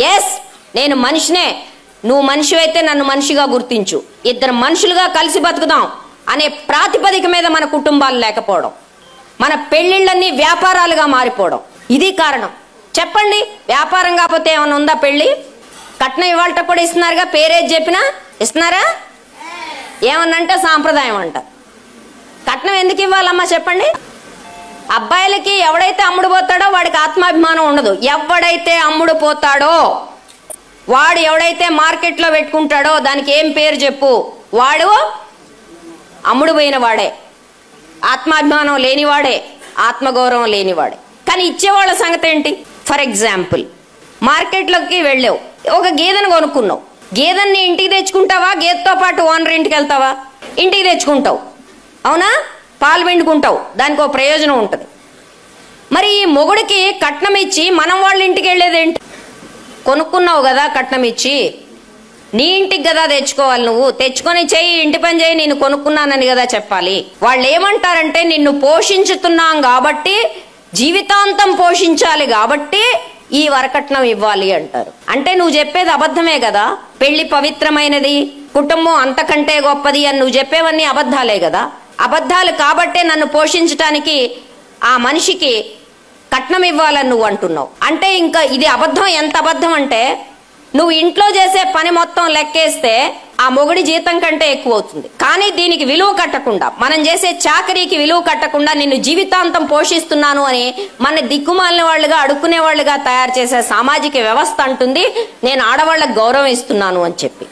Yes నేను మనిషినే, నువ్వు మనిషి అయితే నన్ను మనిషిగా గుర్తించు, ఇద్దరు మనుషులుగా కలిసి బతుకుదాం అనే ప్రాతిపదిక మీద మన కుటుంబాలు లేకపోవడం, మన పెళ్లిళ్ళన్నీ వ్యాపారాలుగా మారిపోవడం, ఇది కారణం. చెప్పండి, వ్యాపారం కాకపోతే ఏమైనా ఉందా? పెళ్లి కట్నం ఇవాళ కూడా ఇస్తున్నారుగా, పేరేది చెప్పినా ఇస్తున్నారా? ఏమన్నంటే సాంప్రదాయం అంట. కట్నం ఎందుకు ఇవ్వాలమ్మా చెప్పండి? అబ్బాయిలకి ఎవడైతే అమ్ముడు పోతాడో వాడికి ఆత్మాభిమానం ఉండదు. ఎవడైతే అమ్ముడు పోతాడో వాడు, ఎవడైతే మార్కెట్లో పెట్టుకుంటాడో దానికి ఏం పేరు చెప్పు, వాడు అమ్ముడు పోయిన వాడే, ఆత్మాభిమానం లేనివాడే, ఆత్మగౌరవం లేనివాడే. కానీ ఇచ్చేవాళ్ళ సంగతి ఏంటి? ఫర్ ఎగ్జాంపుల్, మార్కెట్లోకి వెళ్ళావు, ఒక గేదెను కొనుక్కున్నావు. గేదెని ఇంటికి తెచ్చుకుంటావా? గేదెతో పాటు ఓనర్ ఇంటికి వెళ్తావా? ఇంటికి తెచ్చుకుంటావు, అవునా? పాలు పిండుకుంటావు, దానికి ఒక ప్రయోజనం ఉంటుంది. మరి ఈ మొగుడికి కట్నం ఇచ్చి మనం వాళ్ళ ఇంటికి వెళ్ళేదేంటి? కొనుక్కున్నావు కదా కట్నం ఇచ్చి, నీ ఇంటికి కదా తెచ్చుకోవాలి. నువ్వు తెచ్చుకొని చెయ్యి, ఇంటి పని చేయి, నేను కొనుక్కున్నానని కదా చెప్పాలి. వాళ్ళు ఏమంటారంటే, నిన్ను పోషించుతున్నాం కాబట్టి, జీవితాంతం పోషించాలి కాబట్టి ఈ వరకట్నం ఇవ్వాలి అంటారు. అంటే నువ్వు చెప్పేది అబద్ధమే కదా. పెళ్లి పవిత్రమైనది, కుటుంబం అంతకంటే గొప్పది అని నువ్వు చెప్పేవన్నీ అబద్ధాలే కదా. అబద్ధాలు కాబట్టే నన్ను పోషించటానికి ఆ మనిషికి కట్నం ఇవ్వాలని నువ్వు అంటున్నావు. అంటే ఇంకా ఇది అబద్ధం. ఎంత అబద్ధం అంటే, నువ్వు ఇంట్లో చేసే పని మొత్తం లెక్కేస్తే ఆ మొగుడి జీతం కంటే ఎక్కువ అవుతుంది. కానీ దీనికి విలువ కట్టకుండా, మనం చేసే చాకరీకి విలువ కట్టకుండా నిన్ను జీవితాంతం పోషిస్తున్నాను అని మన దిక్కుమాలిన వాళ్ళుగా, అడుక్కునే వాళ్ళుగా తయారు చేసే సామాజిక వ్యవస్థ అంటుంది నేను ఆడవాళ్ళకు గౌరవం ఇస్తున్నాను అని చెప్పి.